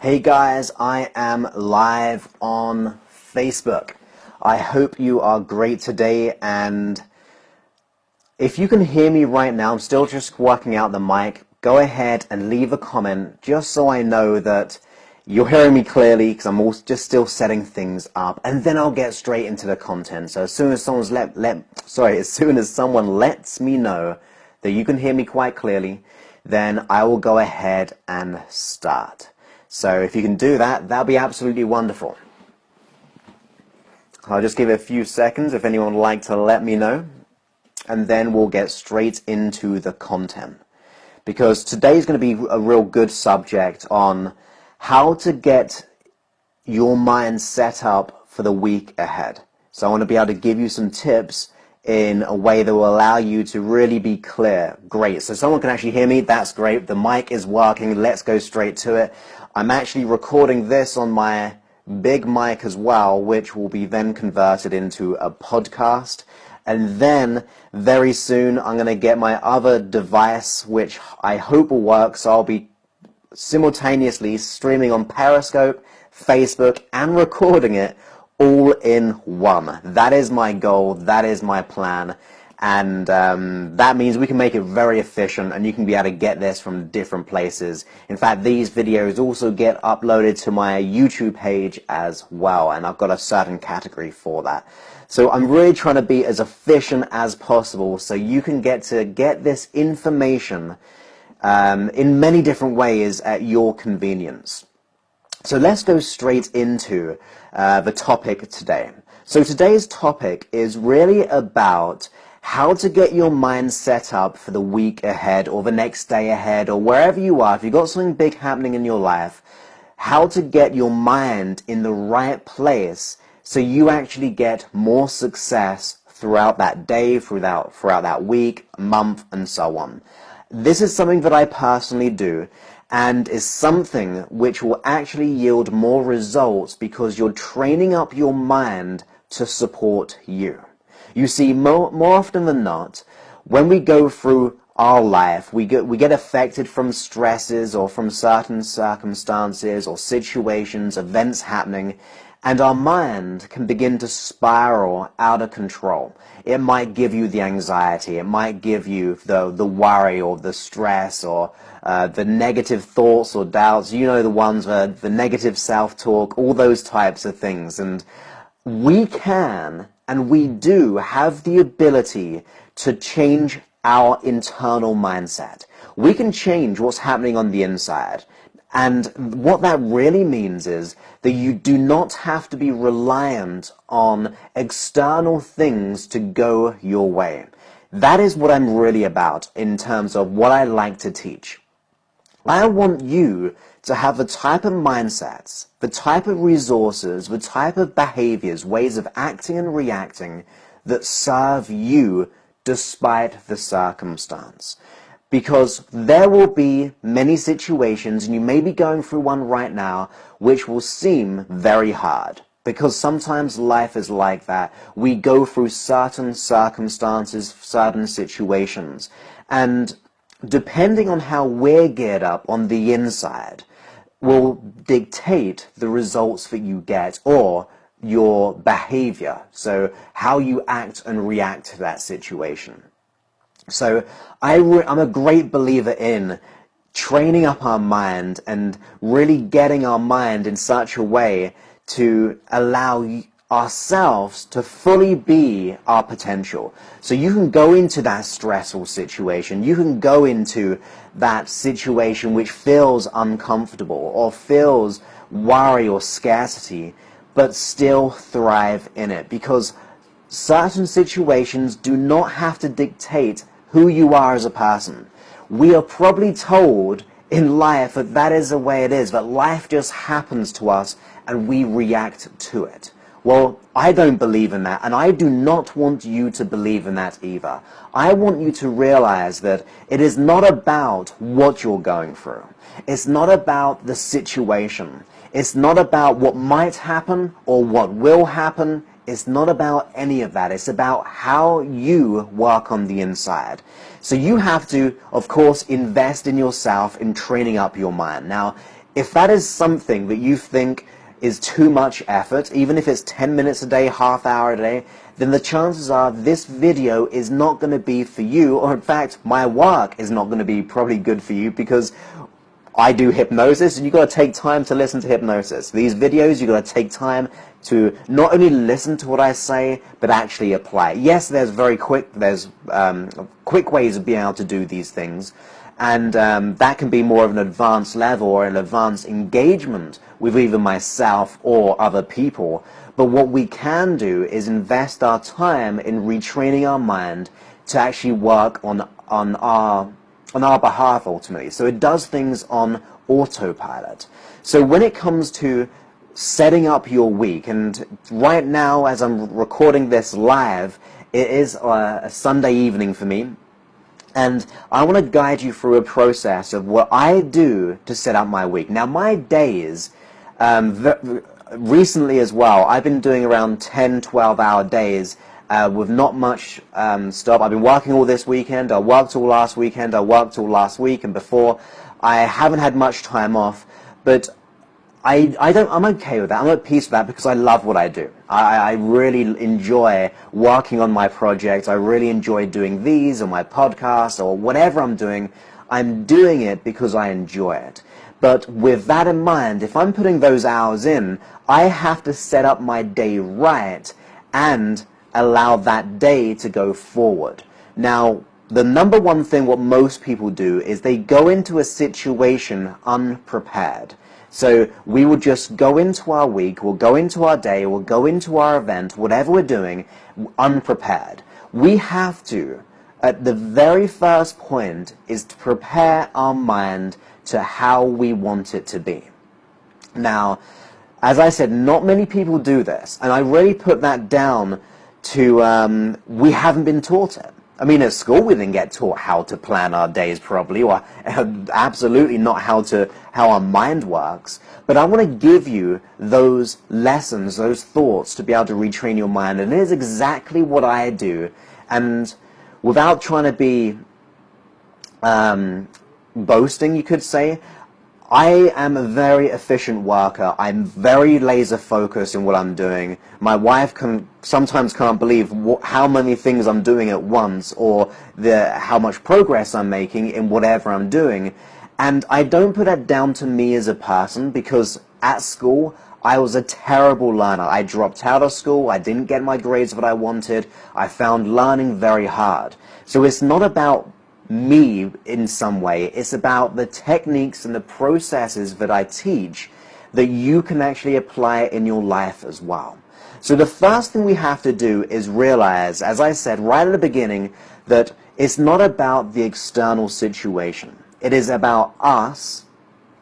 Hey guys, I am live on Facebook. I hope you are great today, and if you can hear me right now, I'm still just working out the mic. Go ahead and leave a comment just so I know that you're hearing me clearly, because I'm also just still setting things up, and then I'll get straight into the content. So as soon as someone lets me know that you can hear me quite clearly, then I will go ahead and start. So if you can do that, that'll be absolutely wonderful. I'll just give it a few seconds if anyone would like to let me know, and then we'll get straight into the content. Because today's going to be a real good subject on how to get your mind set up for the week ahead. So I want to be able to give you some tips in a way that will allow you to really be clear. Great. So someone can actually hear me. That's great. The mic is working. Let's go straight to it. I'm actually recording this on my big mic as well, which will be then converted into a podcast. And then very soon I'm going to get my other device, which I hope will work. So I'll be simultaneously streaming on Periscope, Facebook, and recording it all in one. That is my goal. That is my plan. And that means we can make it very efficient, and you can be able to get this from different places. In fact, these videos also get uploaded to my YouTube page as well, and I've got a certain category for that. So I'm really trying to be as efficient as possible so you can get this information in many different ways at your convenience. So let's go straight into the topic today. So today's topic is really about how to get your mind set up for the week ahead or the next day ahead or wherever you are. If you've got something big happening in your life, how to get your mind in the right place so you actually get more success throughout that day, throughout that week, month, and so on. This is something that I personally do, and is something which will actually yield more results because you're training up your mind to support you. You see, more often than not, when we go through our life, we get affected from stresses or from certain circumstances or situations, events happening, and our mind can begin to spiral out of control. It might give you the anxiety, it might give you the worry or the stress or the negative thoughts or doubts, you know, the ones, the negative self-talk, all those types of things. And we can, and we do, have the ability to change our internal mindset. We can change what's happening on the inside. And what that really means is that you do not have to be reliant on external things to go your way. That is what I'm really about in terms of what I like to teach. I want you to have the type of mindsets, the type of resources, the type of behaviors, ways of acting and reacting that serve you despite the circumstance. Because there will be many situations, and you may be going through one right now, which will seem very hard. Because sometimes life is like that. We go through certain circumstances, certain situations. And depending on how we're geared up on the inside, will dictate the results that you get or your behavior. So how you act and react to that situation. So I'm a great believer in training up our mind and really getting our mind in such a way to allow ourselves to fully be our potential. So you can go into that stressful situation, you can go into that situation which feels uncomfortable or feels worry or scarcity, but still thrive in it, because certain situations do not have to dictate who you are as a person. We are probably told in life that that is the way it is, that life just happens to us and we react to it. Well, I don't believe in that, and I do not want you to believe in that either. I want you to realize that it is not about what you're going through. It's not about the situation. It's not about what might happen or what will happen. It's not about any of that. It's about how you work on the inside. So you have to, of course, invest in yourself in training up your mind. Now, If that is something that you think is too much effort, even if it's 10 minutes a day, half hour a day, then the chances are this video is not going to be for you, or in fact, my work is not going to be probably good for you, because I do hypnosis, and you've got to take time to listen to hypnosis. These videos, you've got to take time to not only listen to what I say, but actually apply. Yes, there's quick ways of being able to do these things, and that can be more of an advanced level or an advanced engagement with either myself or other people. But what we can do is invest our time in retraining our mind to actually work on our behalf ultimately. So it does things on autopilot. So when it comes to setting up your week, and right now as I'm recording this live, it is a Sunday evening for me, and I want to guide you through a process of what I do to set up my week. Now my days, recently as well, I've been doing around 10-12 hour days with not much stuff. I've been working all this weekend, I worked all last weekend, I worked all last week, and before I haven't had much time off, but I'm okay with that. I'm at peace with that because I love what I do. I really enjoy working on my projects. I really enjoy doing these or my podcast or whatever I'm doing it because I enjoy it. But with that in mind, if I'm putting those hours in, I have to set up my day right and allow that day to go forward. Now, the number one thing what most people do is they go into a situation unprepared. So we will just go into our week, we'll go into our day, we'll go into our event, whatever we're doing, unprepared. We have to, at the very first point, is to prepare our mind to how we want it to be. Now, as I said, not many people do this, and I really put that down to we haven't been taught it. I mean, at school we didn't get taught how to plan our days properly, or absolutely not how our mind works. But I want to give you those lessons, those thoughts to be able to retrain your mind, and it is exactly what I do. And without trying to be boasting, you could say, I am a very efficient worker. I'm very laser focused in what I'm doing. My wife sometimes can't believe how many things I'm doing at once, or how much progress I'm making in whatever I'm doing. And I don't put that down to me as a person, because at school I was a terrible learner. I dropped out of school. I didn't get my grades that I wanted. I found learning very hard. So it's not about me in some way. It's about the techniques and the processes that I teach that you can actually apply in your life as well. So the first thing we have to do is realize, as I said right at the beginning, that it's not about the external situation. It is about us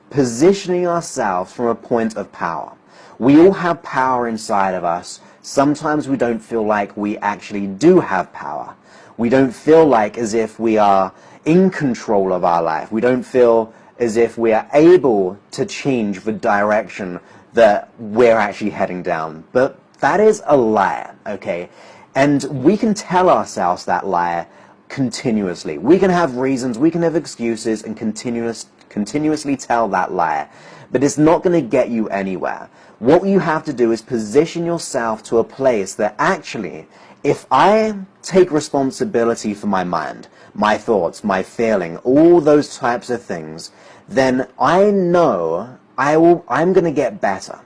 positioning ourselves from a point of power. We all have power inside of us. Sometimes we don't feel like we actually do have power. We don't feel like as if we are in control of our life. We don't feel as if we are able to change the direction that we're actually heading down. But that is a lie, okay? And we can tell ourselves that lie continuously. We can have reasons, we can have excuses, and continuously tell that lie. But it's not going to get you anywhere. What you have to do is position yourself to a place that actually, if I take responsibility for my mind, my thoughts, my feeling, all those types of things, then I know I'm going to get better.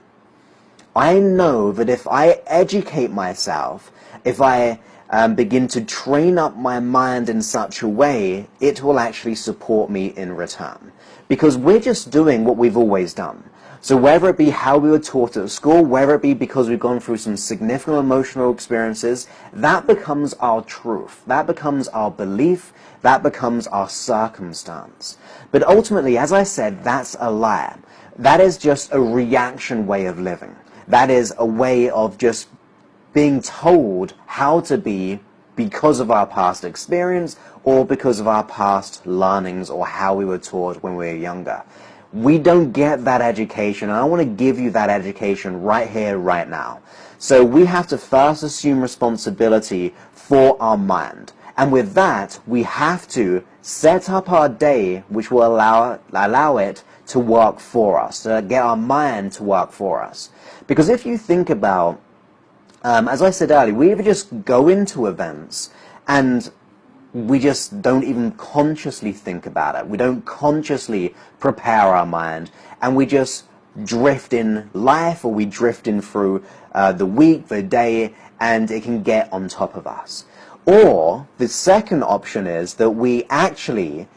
I know that if I educate myself, if I begin to train up my mind in such a way, it will actually support me in return. Because we're just doing what we've always done. So whether it be how we were taught at school, whether it be because we've gone through some significant emotional experiences, that becomes our truth. That becomes our belief. That becomes our circumstance. But ultimately, as I said, that's a lie. That is just a reaction way of living. That is a way of just being told how to be because of our past experience or because of our past learnings or how we were taught when we were younger. We don't get that education, and I want to give you that education right here, right now. So we have to first assume responsibility for our mind. And with that, we have to set up our day, which will allow it to work for us, to get our mind to work for us. Because if you think about, as I said earlier, we either just go into events and we just don't even consciously think about it. We don't consciously prepare our mind, and we just drift in life, or we drift in through the week, the day, and it can get on top of us. Or the second option is that we actually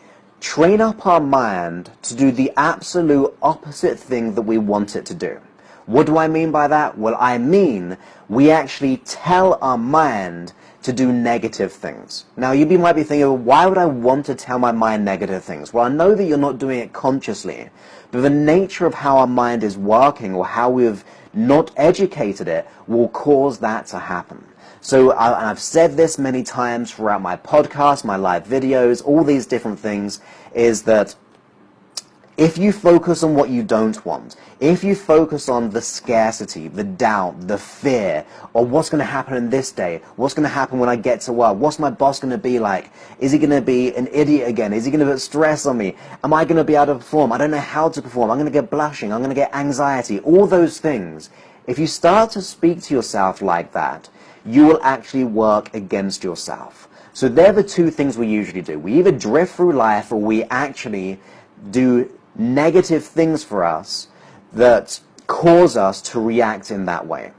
train up our mind to do the absolute opposite thing that we want it to do. What do I mean by that? Well, I mean we actually tell our mind to do negative things. Now, you might be thinking, well, why would I want to tell my mind negative things? Well, I know that you're not doing it consciously, but the nature of how our mind is working, or how we've not educated it, will cause that to happen. So I've said this many times throughout my podcast, my live videos, all these different things, is that if you focus on what you don't want, if you focus on the scarcity, the doubt, the fear, or what's going to happen in this day, what's going to happen when I get to work, what's my boss going to be like, is he going to be an idiot again, is he going to put stress on me, am I going to be able to perform, I don't know how to perform, I'm going to get blushing, I'm going to get anxiety, all those things. If you start to speak to yourself like that, you will actually work against yourself. So they're the two things we usually do. We either drift through life, or we actually do negative things for us that cause us to react in that way.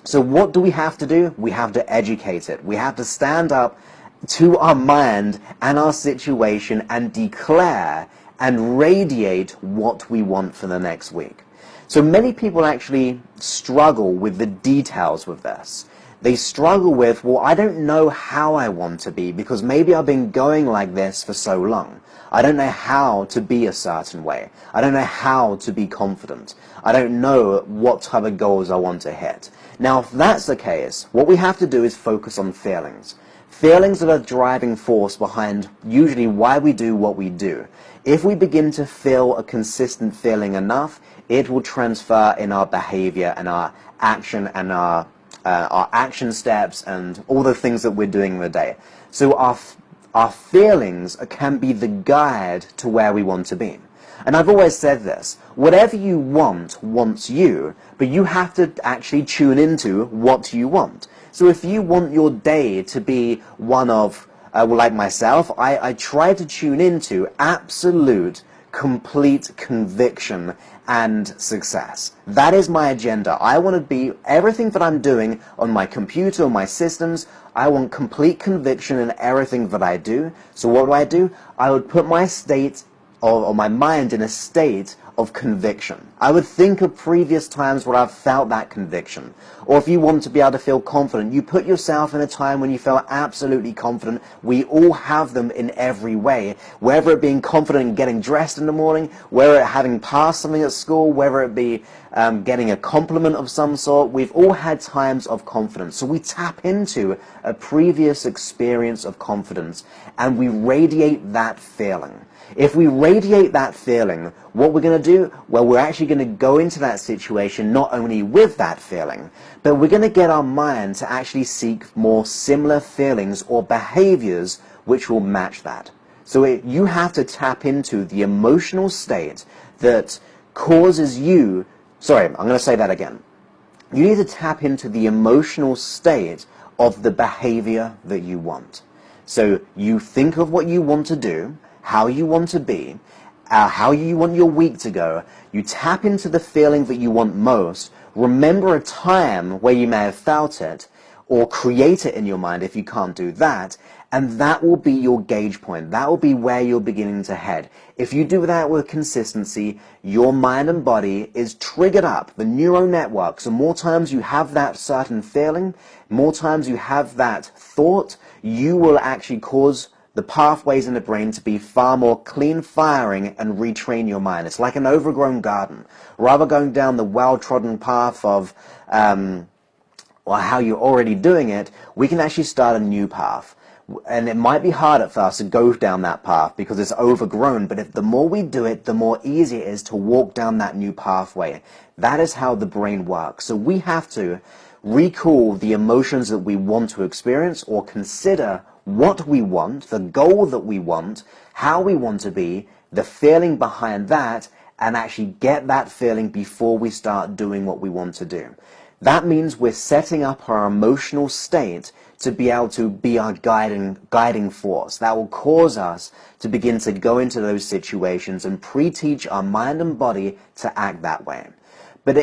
So what do we have to do? We have to educate it. We have to stand up to our mind and our situation and declare and radiate what we want for the next week. So many people actually struggle with the details with this. They struggle with, well, I don't know how I want to be, because maybe I've been going like this for so long. I don't know how to be a certain way. I don't know how to be confident. I don't know what type of goals I want to hit. Now, if that's the case, what we have to do is focus on feelings. Feelings are the driving force behind usually why we do what we do. If we begin to feel a consistent feeling enough, it will transfer in our behavior and our action and our action steps and all the things that we're doing in the day. So our feelings can be the guide to where we want to be. And I've always said this, whatever you want wants you, but you have to actually tune into what you want. So if you want your day to be one of, like myself, I try to tune into absolute, complete conviction and success. That is my agenda. I want to be, everything that I'm doing on my computer, on my systems, I want complete conviction in everything that I do. So what do? I would put my state, or my mind, in a state of conviction. I would think of previous times where I've felt that conviction. Or if you want to be able to feel confident, you put yourself in a time when you felt absolutely confident. We all have them in every way, whether it being confident in getting dressed in the morning, whether it having passed something at school, whether it be getting a compliment of some sort. We've all had times of confidence. So we tap into a previous experience of confidence and we radiate that feeling. If we radiate that feeling, what we're going to do? Well, we're actually going to go into that situation not only with that feeling, but we're going to get our mind to actually seek more similar feelings or behaviors which will match that. So you have to tap into the emotional state that causes you... Sorry, I'm going to say that again. You need to tap into the emotional state of the behavior that you want. So you think of what you want to do, how you want to be, how you want your week to go. You tap into the feeling that you want most. Remember a time where you may have felt it, or create it in your mind if you can't do that, and that will be your gauge point. That will be where you're beginning to head. If you do that with consistency, your mind and body is triggered up, the neural network. So more times you have that certain feeling, more times you have that thought, you will actually cause the pathways in the brain to be far more clean firing and retrain your mind. It's like an overgrown garden. Rather going down the well-trodden path of or how you're already doing it, we can actually start a new path. And it might be hard at first to go down that path because it's overgrown, but if the more we do it, the more easy it is to walk down that new pathway. That is how the brain works. So we have to recall the emotions that we want to experience or consider what we want, the goal that we want, how we want to be, the feeling behind that, and actually get that feeling before we start doing what we want to do. That means we're setting up our emotional state to be able to be our guiding force. That will cause us to begin to go into those situations and pre-teach our mind and body to act that way. But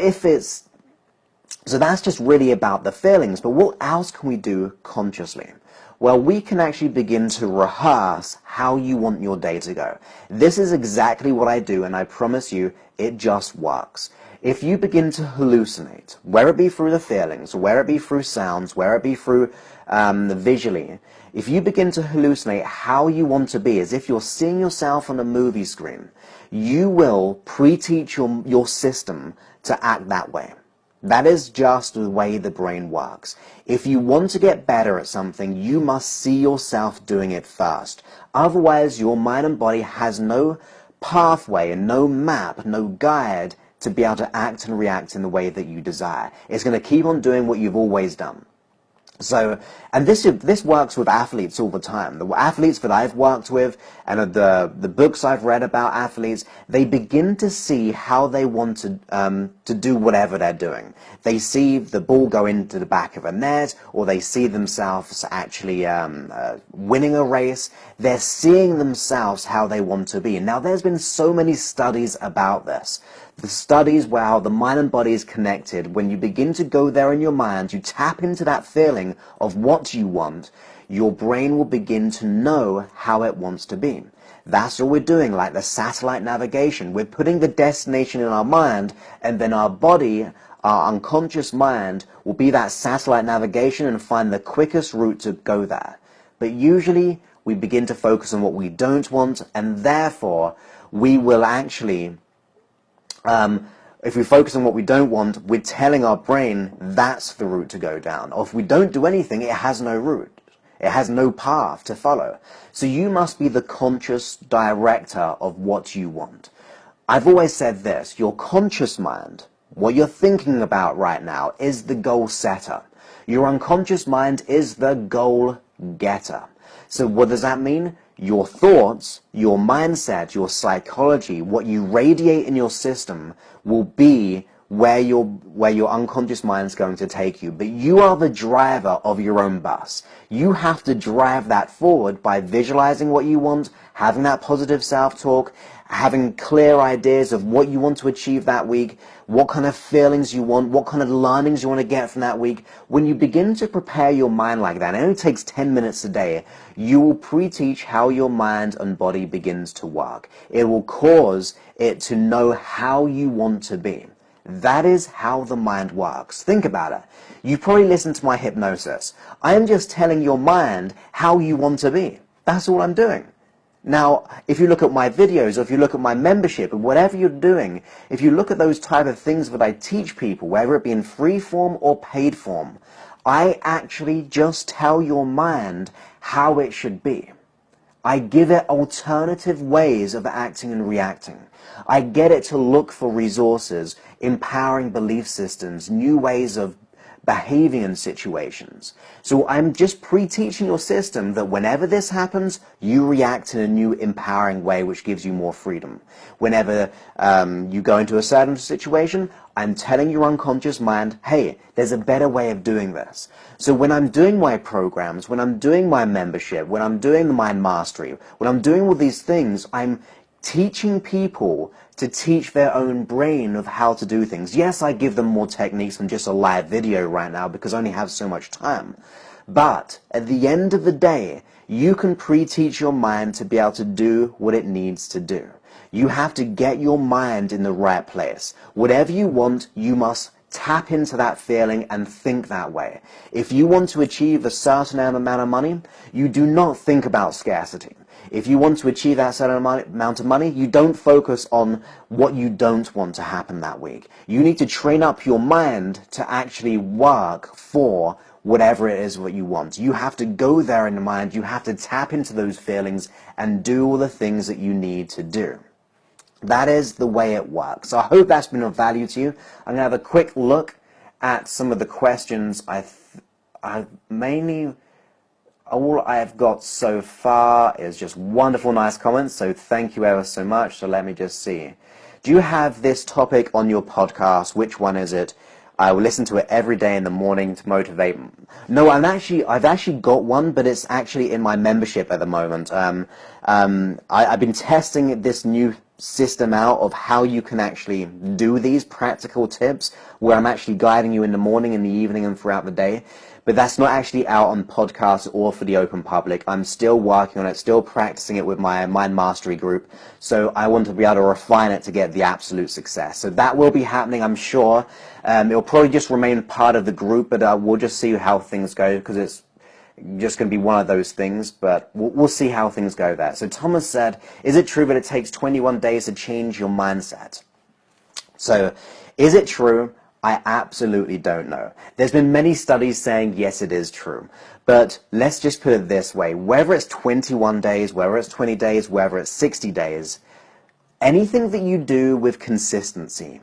so that's just really about the feelings, but what else can we do consciously? Well, we can actually begin to rehearse how you want your day to go. This is exactly what I do, and I promise you, it just works. If you begin to hallucinate, whether it be through the feelings, whether it be through sounds, whether it be through visually, if you begin to hallucinate how you want to be, as if you're seeing yourself on a movie screen, you will pre-teach your system to act that way. That is just the way the brain works. If you want to get better at something, you must see yourself doing it first. Otherwise, your mind and body has no pathway and no map, no guide to be able to act and react in the way that you desire. It's going to keep on doing what you've always done. So, and this works with athletes all the time. The athletes that I've worked with and the books I've read about athletes, they begin to see how they want to do whatever they're doing. They see the ball go into the back of a net, or they see themselves actually winning a race. They're seeing themselves how they want to be. Now, there's been so many studies about this. The studies where how the mind and body is connected, when you begin to go there in your mind, you tap into that feeling of what you want, your brain will begin to know how it wants to be. That's what we're doing, like the satellite navigation. We're putting the destination in our mind, and then our body, our unconscious mind, will be that satellite navigation and find the quickest route to go there. But usually, we begin to focus on what we don't want, and therefore, we will actually... if we focus on what we don't want, we're telling our brain that's the route to go down. Or if we don't do anything, it has no route. It has no path to follow. So you must be the conscious director of what you want. I've always said this, your conscious mind, what you're thinking about right now, is the goal setter. Your unconscious mind is the goal getter. So what does that mean? Your thoughts, your mindset, your psychology, what you radiate in your system will be where your unconscious mind is going to take you. But you are the driver of your own bus. You have to drive that forward by visualizing what you want, having that positive self-talk, having clear ideas of what you want to achieve that week, what kind of feelings you want, what kind of learnings you want to get from that week. When you begin to prepare your mind like that, it only takes 10 minutes a day, you will pre-teach how your mind and body begins to work. It will cause it to know how you want to be. That is how the mind works. Think about it. You probably listened to my hypnosis. I am just telling your mind how you want to be. That's all I'm doing. Now, if you look at my videos, or if you look at my membership, or whatever you're doing, if you look at those type of things that I teach people, whether it be in free form or paid form, I actually just tell your mind how it should be. I give it alternative ways of acting and reacting. I get it to look for resources, empowering belief systems, new ways of behaving in situations. So I'm just pre-teaching your system that whenever this happens, you react in a new empowering way which gives you more freedom. Whenever you go into a certain situation, I'm telling your unconscious mind, hey, there's a better way of doing this. So when I'm doing my programs, when I'm doing my membership, when I'm doing the mind mastery, when I'm doing all these things, I'm teaching people to teach their own brain of how to do things. Yes, I give them more techniques than just a live video right now because I only have so much time. But at the end of the day, you can pre-teach your mind to be able to do what it needs to do. You have to get your mind in the right place. Whatever you want, you must tap into that feeling and think that way. If you want to achieve a certain amount of money, you do not think about scarcity. If you want to achieve that certain amount of money, you don't focus on what you don't want to happen that week. You need to train up your mind to actually work for whatever it is what you want. You have to go there in the mind, you have to tap into those feelings and do all the things that you need to do. That is the way it works. So I hope that's been of value to you. I'm going to have a quick look at some of the questions I mainly all I've got so far is just wonderful, nice comments, so thank you ever so much. So let me just see. Do you have this topic on your podcast? Which one is it? I will listen to it every day in the morning to motivate. No, I've actually got one, but it's actually in my membership at the moment. I've been testing this new system out of how you can actually do these practical tips, where I'm actually guiding you in the morning, in the evening, and throughout the day. But that's not actually out on podcasts or for the open public. I'm still working on it, still practicing it with my Mind Mastery group. So I want to be able to refine it to get the absolute success. So that will be happening, I'm sure. It'll probably just remain part of the group, but we'll just see how things go, because it's just going to be one of those things, but we'll see how things go there. So Thomas said, is it true that it takes 21 days to change your mindset? So, is it true? I absolutely don't know. There's been many studies saying, yes, it is true. But let's just put it this way. Whether it's 21 days, whether it's 20 days, whether it's 60 days, anything that you do with consistency,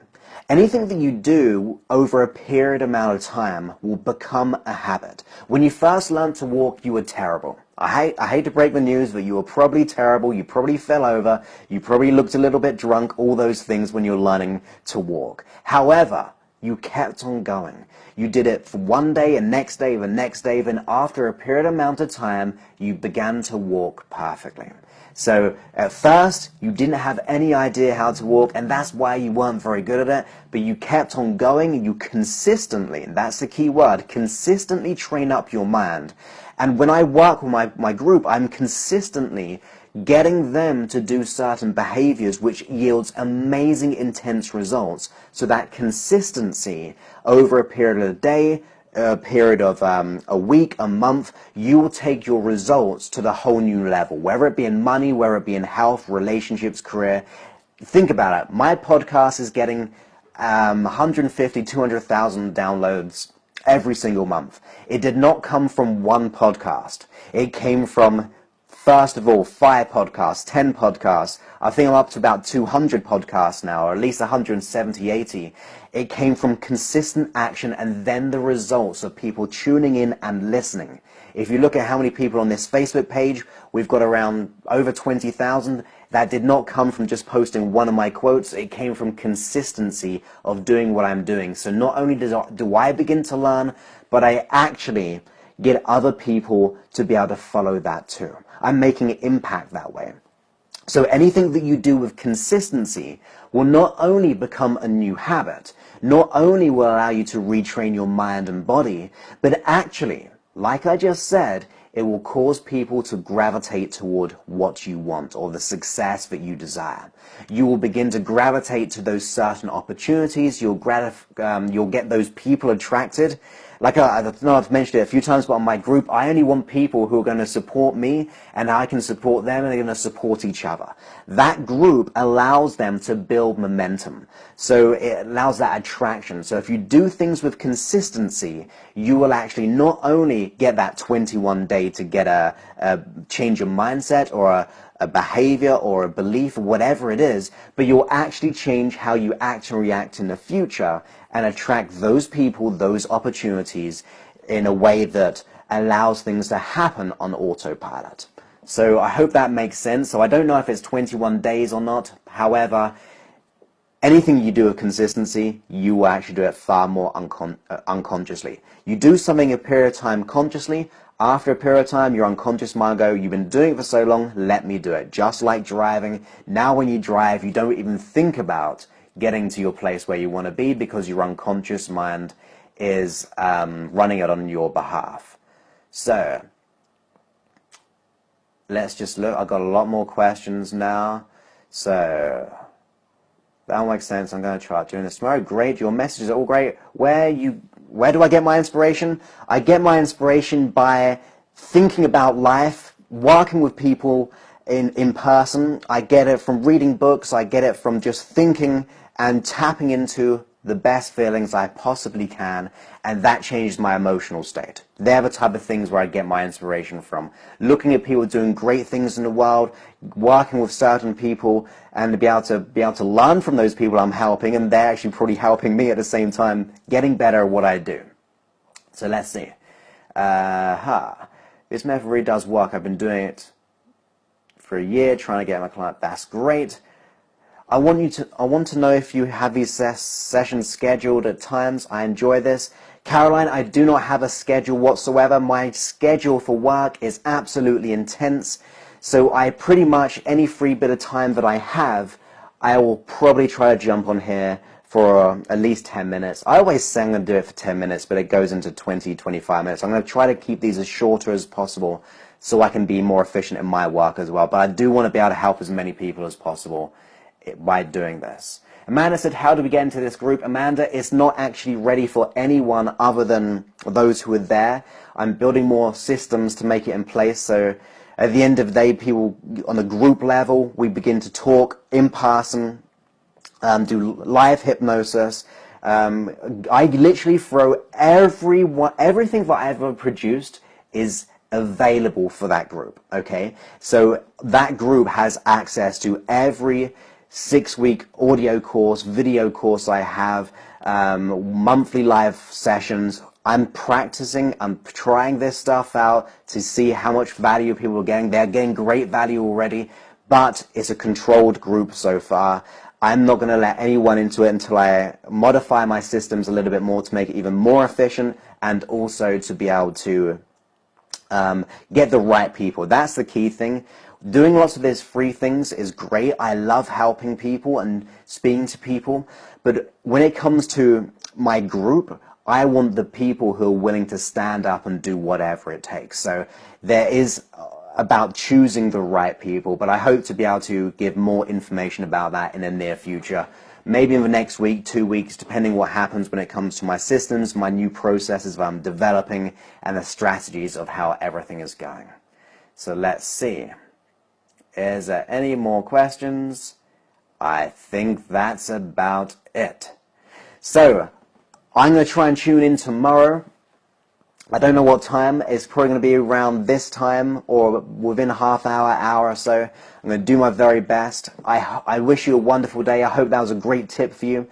anything that you do over a period amount of time will become a habit. When you first learned to walk, you were terrible. I hate to break the news, but you were probably terrible. You probably fell over. You probably looked a little bit drunk, all those things when you're learning to walk. However, you kept on going. You did it for one day, and next day, the next day, then after a period amount of time, you began to walk perfectly. So at first, you didn't have any idea how to walk, and that's why you weren't very good at it, but you kept on going, and you consistently, and that's the key word, consistently train up your mind. And when I work with my group, I'm consistently getting them to do certain behaviors which yields amazing, intense results. So that consistency over a period of a day, a period of a week, a month, you will take your results to the whole new level, whether it be in money, whether it be in health, relationships, career. Think about it. My podcast is getting 150, 200,000 downloads every single month. It did not come from one podcast. It came from, first of all, 5 podcasts, 10 podcasts. I think I'm up to about 200 podcasts now, or at least 170, 80. It came from consistent action and then the results of people tuning in and listening. If you look at how many people on this Facebook page, we've got around over 20,000. That did not come from just posting one of my quotes. It came from consistency of doing what I'm doing. So not only do I begin to learn, but I actually get other people to be able to follow that too. I'm making an impact that way. So anything that you do with consistency will not only become a new habit, not only will allow you to retrain your mind and body, but actually, like I just said, it will cause people to gravitate toward what you want or the success that you desire. You will begin to gravitate to those certain opportunities. You'll get those people attracted. Like I know I've mentioned it a few times, but on my group, I only want people who are going to support me, and I can support them, and they're going to support each other. That group allows them to build momentum. So it allows that attraction. So if you do things with consistency, you will actually not only get that 21 day to get a change of mindset or a behavior or a belief or whatever it is, but you'll actually change how you act and react in the future and attract those people, those opportunities in a way that allows things to happen on autopilot. So I hope that makes sense. So I don't know if it's 21 days or not. However, anything you do with consistency, you will actually do it far more unconsciously. You do something a period of time consciously, after a period of time, your unconscious mind go, you've been doing it for so long, let me do it. Just like driving. Now when you drive, you don't even think about getting to your place where you want to be because your unconscious mind is running it on your behalf. So, let's just look. I've got a lot more questions now. So, that all makes sense. I'm going to try doing this tomorrow. Great. Your messages are all great. Where do I get my inspiration? I get my inspiration by thinking about life, working with people in person. I get it from reading books. I get it from just thinking and tapping into the best feelings I possibly can, and that changes my emotional state. They're the type of things where I get my inspiration from. Looking at people doing great things in the world, working with certain people, and to be able to learn from those people I'm helping, and they're actually probably helping me at the same time, getting better at what I do. So let's see. this method really does work. I've been doing it for a year, trying to get my client. That's great. I want to know if you have these sessions scheduled at times. I enjoy this. Caroline, I do not have a schedule whatsoever. My schedule for work is absolutely intense. So I pretty much, any free bit of time that I have, I will probably try to jump on here for at least 10 minutes. I always say I'm going to do it for 10 minutes, but it goes into 20, 25 minutes. I'm going to try to keep these as shorter as possible so I can be more efficient in my work as well. But I do want to be able to help as many people as possible by doing this. Amanda said, how do we get into this group? Amanda, it's not actually ready for anyone other than those who are there. I'm building more systems to make it in place. So at the end of the day, people on the group level, we begin to talk in person, do live hypnosis. I literally throw everything that I've ever produced is available for that group, okay? So that group has access to every 6-week audio course, video course I have, monthly live sessions. I'm practicing, I'm trying this stuff out to see how much value people are getting. They're getting great value already, but it's a controlled group so far. I'm not going to let anyone into it until I modify my systems a little bit more to make it even more efficient, and also to be able to get the right people. That's the key thing. Doing lots of these free things is great. I love helping people and speaking to people. But when it comes to my group, I want the people who are willing to stand up and do whatever it takes. So there is about choosing the right people, but I hope to be able to give more information about that in the near future. Maybe in the next week, 2 weeks, depending what happens when it comes to my systems, my new processes that I'm developing, and the strategies of how everything is going. So let's see. Is there any more questions? I think that's about it. So I'm going to try and tune in tomorrow. I don't know what time. It's probably going to be around this time or within a half hour or so. I'm going to do my very best. I wish you a wonderful day. I hope that was a great tip for you.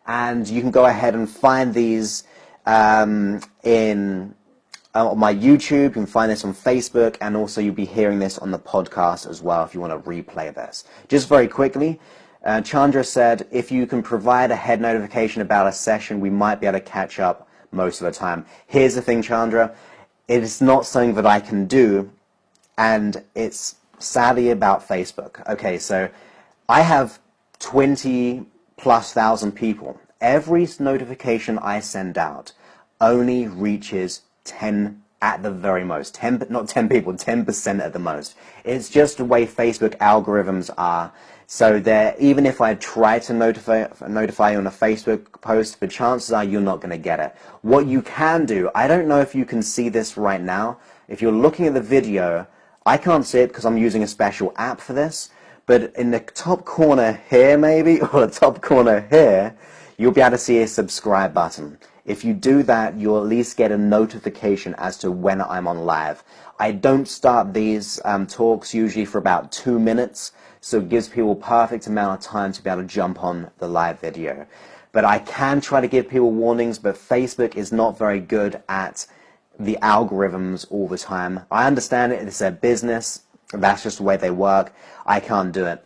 And you can go ahead and find these on my YouTube. You can find this on Facebook, and also you'll be hearing this on the podcast as well if you want to replay this. Just very quickly, Chandra said, if you can provide a head notification about a session, we might be able to catch up most of the time. Here's the thing, Chandra. It is not something that I can do, and it's sadly about Facebook. Okay, so I have 20,000+ people. Every notification I send out only reaches 10 at the very most. 10, not 10 people, 10% at the most. It's just the way Facebook algorithms are. So there, even if I try to notify you on a Facebook post, the chances are you're not going to get it. What you can do, I don't know if you can see this right now. If you're looking at the video, I can't see it because I'm using a special app for this, but in the top corner here maybe, or the top corner here, you'll be able to see a subscribe button. If you do that, you'll at least get a notification as to when I'm on live. I don't start these talks usually for about 2 minutes, so it gives people a perfect amount of time to be able to jump on the live video. But I can try to give people warnings, but Facebook is not very good at the algorithms all the time. I understand it, it's their business, that's just the way they work. I can't do it.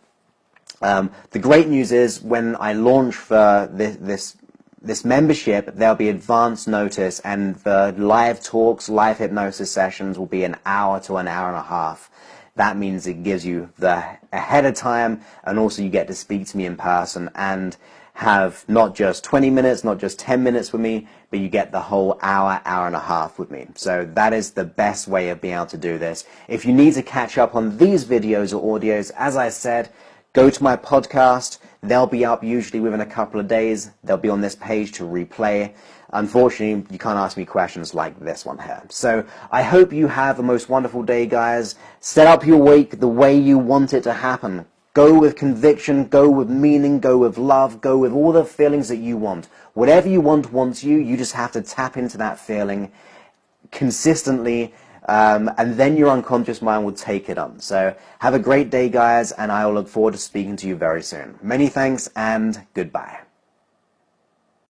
The great news is when I launch for this membership, there'll be advance notice, and the live talks, live hypnosis sessions will be an hour to an hour and a half. That means it gives you the ahead of time, and also you get to speak to me in person and have not just 20 minutes, not just 10 minutes with me, but you get the whole hour, hour and a half with me. So that is the best way of being able to do this. If you need to catch up on these videos or audios, as I said, go to my podcast. They'll be up usually within a couple of days. They'll be on this page to replay. Unfortunately, you can't ask me questions like this one here. So I hope you have a most wonderful day, guys. Set up your week the way you want it to happen. Go with conviction, go with meaning, go with love, go with all the feelings that you want. Whatever you want wants you. You just have to tap into that feeling consistently, and then your unconscious mind will take it on. So have a great day, guys, and I will look forward to speaking to you very soon. Many thanks, and goodbye.